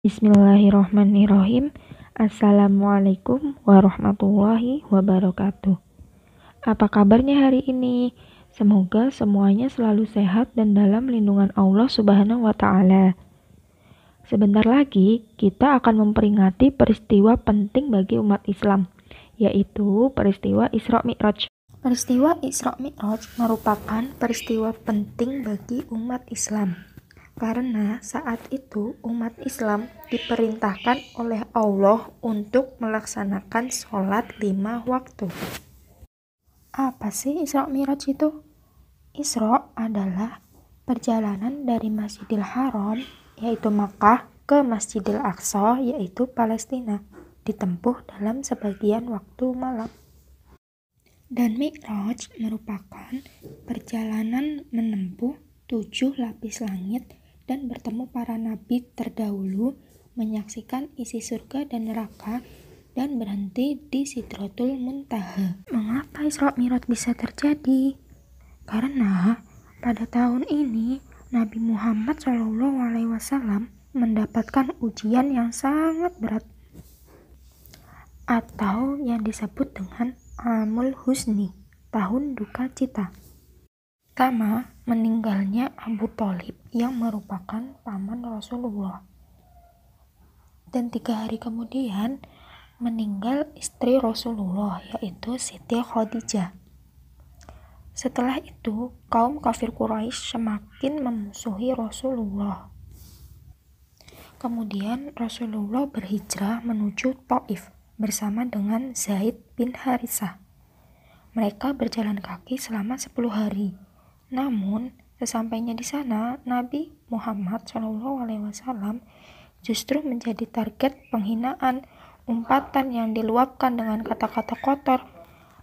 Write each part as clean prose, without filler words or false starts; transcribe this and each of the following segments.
Bismillahirrahmanirrahim. Assalamualaikum warahmatullahi wabarakatuh. Apa kabarnya hari ini? Semoga semuanya selalu sehat dan dalam lindungan Allah Subhanahu wa Ta'ala. Sebentar lagi kita akan memperingati peristiwa penting bagi umat Islam, yaitu peristiwa Isra Mi'raj. Peristiwa Isra Mi'raj merupakan peristiwa penting bagi umat Islam. Karena saat itu umat Islam diperintahkan oleh Allah untuk melaksanakan sholat 5 waktu. Apa sih Isra Mi'raj itu? Isra adalah perjalanan dari Masjidil Haram, yaitu Makkah, ke Masjidil Aqsa, yaitu Palestina, ditempuh dalam sebagian waktu malam. Dan Mi'raj merupakan perjalanan menempuh 7 lapis langit dan bertemu para nabi terdahulu, menyaksikan isi surga dan neraka, dan berhenti di Sidratul Muntaha. Mengapa Isra Mi'raj bisa terjadi? Karena pada tahun ini Nabi Muhammad SAW mendapatkan ujian yang sangat berat, atau yang disebut dengan Amul Husni, tahun duka cita. Pertama, meninggalnya Abu Thalib yang merupakan paman Rasulullah. Dan 3 hari kemudian meninggal istri Rasulullah, yaitu Siti Khadijah. Setelah itu, kaum kafir Quraisy semakin memusuhi Rasulullah. Kemudian Rasulullah berhijrah menuju Thaif bersama dengan Zaid bin Harithah. Mereka berjalan kaki selama 10 hari. Namun, sesampainya di sana, Nabi Muhammad SAW justru menjadi target penghinaan, umpatan yang diluapkan dengan kata-kata kotor.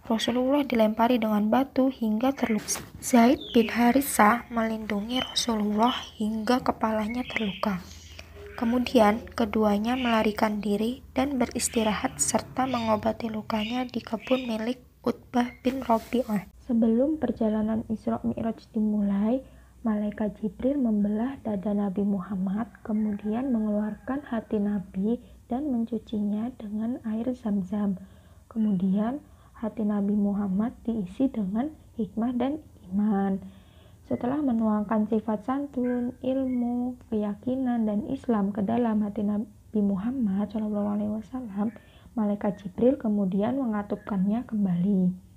Rasulullah dilempari dengan batu hingga terluka. Zaid bin Harithah melindungi Rasulullah hingga kepalanya terluka. Kemudian, keduanya melarikan diri dan beristirahat serta mengobati lukanya di kebun milik Utbah bin Rabi'ah. Sebelum perjalanan Isra Mi'raj dimulai, Malaikat Jibril membelah dada Nabi Muhammad, kemudian mengeluarkan hati Nabi dan mencucinya dengan air Zam-Zam. Kemudian, hati Nabi Muhammad diisi dengan hikmah dan iman. Setelah menuangkan sifat santun, ilmu, keyakinan, dan Islam ke dalam hati Nabi Muhammad SAW, Malaikat Jibril kemudian mengatupkannya kembali.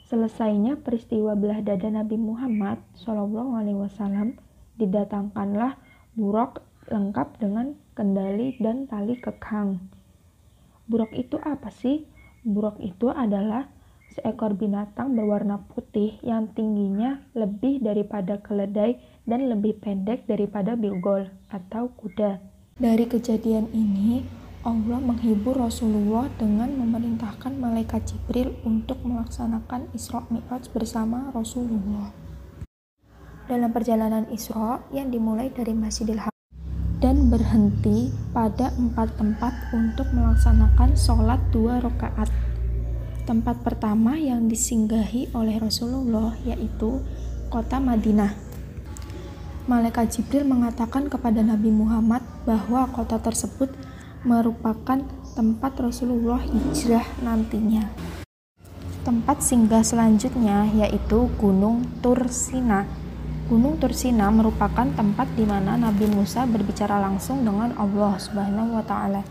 Selesainya peristiwa belah dada Nabi Muhammad SAW, didatangkanlah buraq lengkap dengan kendali dan tali kekang. Buraq itu apa sih? Buraq itu adalah seekor binatang berwarna putih yang tingginya lebih daripada keledai dan lebih pendek daripada bilgol atau kuda. Dari kejadian ini, Allah menghibur Rasulullah dengan memerintahkan Malaikat Jibril untuk melaksanakan Isra Mi'raj bersama Rasulullah. Dalam perjalanan Isra yang dimulai dari Masjidil Haram dan berhenti pada 4 tempat untuk melaksanakan sholat 2 rakaat. Tempat pertama yang disinggahi oleh Rasulullah yaitu kota Madinah. Malaikat Jibril mengatakan kepada Nabi Muhammad bahwa kota tersebut merupakan tempat Rasulullah hijrah nantinya. Tempat singgah selanjutnya yaitu Gunung Tursina. Gunung Tursina merupakan tempat di mana Nabi Musa berbicara langsung dengan Allah Subhanahu wa Ta'ala.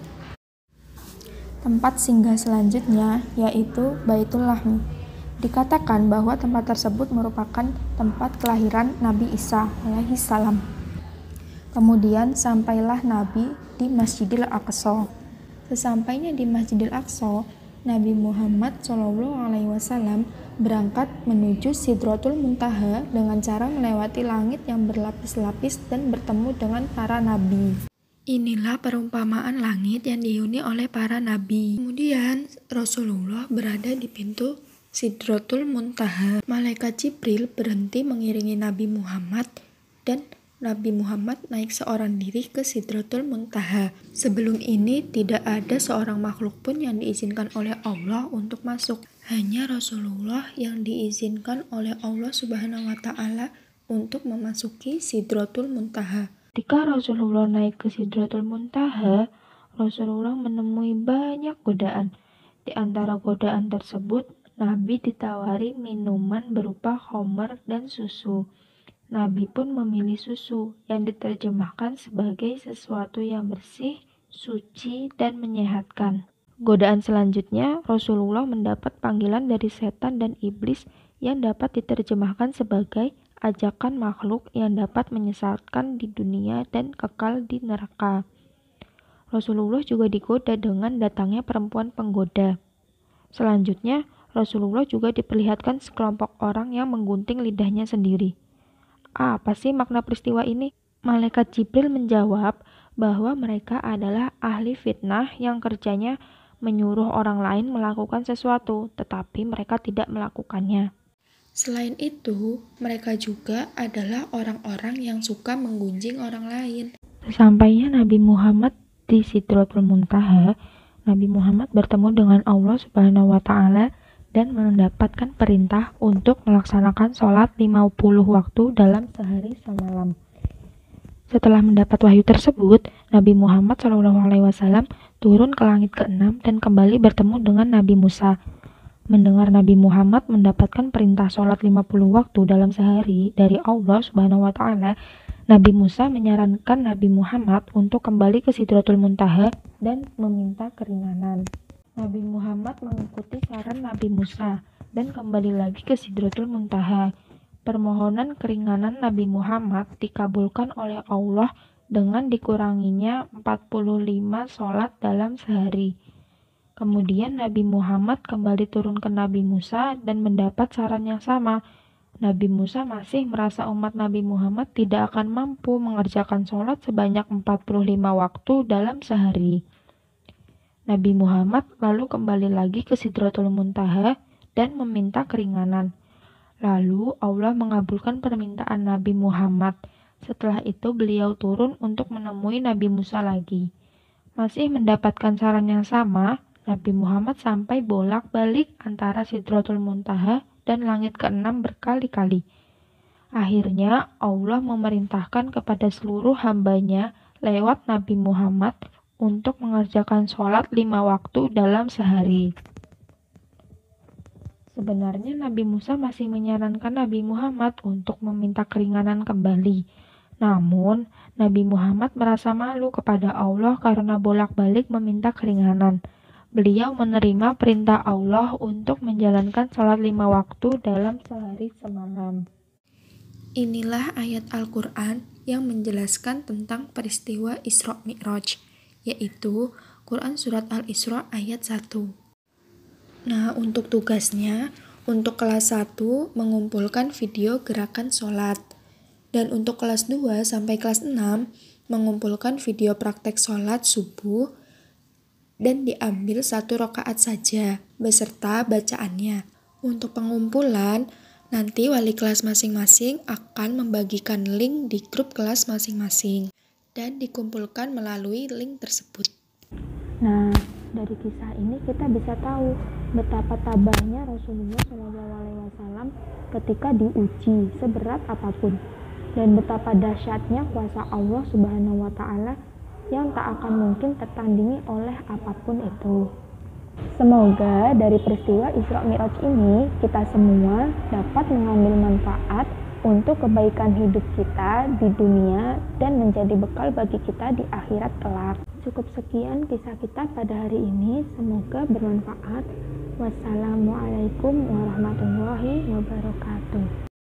Tempat singgah selanjutnya yaitu Baitul Lahmi. Dikatakan bahwa tempat tersebut merupakan tempat kelahiran Nabi Isa alaihi salam. Kemudian sampailah Nabi di Masjidil Aqsa. Sesampainya di Masjidil Aqsa, Nabi Muhammad SAW berangkat menuju Sidratul Muntaha dengan cara melewati langit yang berlapis-lapis dan bertemu dengan para nabi. Inilah perumpamaan langit yang dihuni oleh para nabi. Kemudian Rasulullah berada di pintu Sidratul Muntaha. Malaikat Jibril berhenti mengiringi Nabi Muhammad dan Nabi Muhammad naik seorang diri ke Sidratul Muntaha. Sebelum ini tidak ada seorang makhluk pun yang diizinkan oleh Allah untuk masuk. Hanya Rasulullah yang diizinkan oleh Allah Subhanahu wa Ta'ala untuk memasuki Sidratul Muntaha. Ketika Rasulullah naik ke Sidratul Muntaha, Rasulullah menemui banyak godaan. Di antara godaan tersebut, Nabi ditawari minuman berupa khamr dan susu. Nabi pun memilih susu yang diterjemahkan sebagai sesuatu yang bersih, suci, dan menyehatkan. Godaan selanjutnya, Rasulullah mendapat panggilan dari setan dan iblis yang dapat diterjemahkan sebagai ajakan makhluk yang dapat menyesatkan di dunia dan kekal di neraka. Rasulullah juga digoda dengan datangnya perempuan penggoda. Selanjutnya, Rasulullah juga diperlihatkan sekelompok orang yang menggunting lidahnya sendiri. Apa sih makna peristiwa ini? Malaikat Jibril menjawab bahwa mereka adalah ahli fitnah yang kerjanya menyuruh orang lain melakukan sesuatu, tetapi mereka tidak melakukannya. Selain itu, mereka juga adalah orang-orang yang suka menggunjing orang lain. Sesampainya Nabi Muhammad di Sidratul Muntaha, Nabi Muhammad bertemu dengan Allah Subhanahu wa Ta'ala dan mendapatkan perintah untuk melaksanakan sholat 50 waktu dalam sehari semalam. Setelah mendapat wahyu tersebut, Nabi Muhammad SAW turun ke langit ke-6 dan kembali bertemu dengan Nabi Musa. Mendengar Nabi Muhammad mendapatkan perintah sholat 50 waktu dalam sehari dari Allah Subhanahu wa Ta'ala, Nabi Musa menyarankan Nabi Muhammad untuk kembali ke Sidratul Muntaha dan meminta keringanan. Nabi Muhammad mengikuti saran Nabi Musa dan kembali lagi ke Sidratul Muntaha. Permohonan keringanan Nabi Muhammad dikabulkan oleh Allah dengan dikuranginya 45 sholat dalam sehari. Kemudian Nabi Muhammad kembali turun ke Nabi Musa dan mendapat saran yang sama. Nabi Musa masih merasa umat Nabi Muhammad tidak akan mampu mengerjakan sholat sebanyak 45 waktu dalam sehari. Nabi Muhammad lalu kembali lagi ke Sidratul Muntaha dan meminta keringanan. Lalu Allah mengabulkan permintaan Nabi Muhammad. Setelah itu beliau turun untuk menemui Nabi Musa lagi. Masih mendapatkan saran yang sama, Nabi Muhammad sampai bolak-balik antara Sidratul Muntaha dan langit ke-6 berkali-kali. Akhirnya Allah memerintahkan kepada seluruh hambanya lewat Nabi Muhammad untuk mengerjakan sholat 5 waktu dalam sehari. Sebenarnya Nabi Musa masih menyarankan Nabi Muhammad untuk meminta keringanan kembali. Namun, Nabi Muhammad merasa malu kepada Allah karena bolak-balik meminta keringanan. Beliau menerima perintah Allah untuk menjalankan sholat 5 waktu dalam sehari semalam. Inilah ayat Al-Quran yang menjelaskan tentang peristiwa Isra Mi'raj, yaitu Quran Surat Al-Isra ayat 1. Nah, untuk tugasnya, untuk kelas 1 mengumpulkan video gerakan sholat. Dan untuk kelas 2 sampai kelas 6 mengumpulkan video praktek sholat subuh dan diambil 1 rakaat saja beserta bacaannya. Untuk pengumpulan, nanti wali kelas masing-masing akan membagikan link di grup kelas masing-masing dan dikumpulkan melalui link tersebut. Nah, dari kisah ini kita bisa tahu betapa tabahnya Rasulullah SAW ketika diuji seberat apapun, dan betapa dahsyatnya kuasa Allah Subhanahu wa Ta'ala yang tak akan mungkin tertandingi oleh apapun itu. Semoga dari peristiwa Isra Mi'raj ini kita semua dapat mengambil manfaat untuk kebaikan hidup kita di dunia dan menjadi bekal bagi kita di akhirat kelak. Cukup sekian kisah kita pada hari ini, semoga bermanfaat. Wassalamualaikum warahmatullahi wabarakatuh.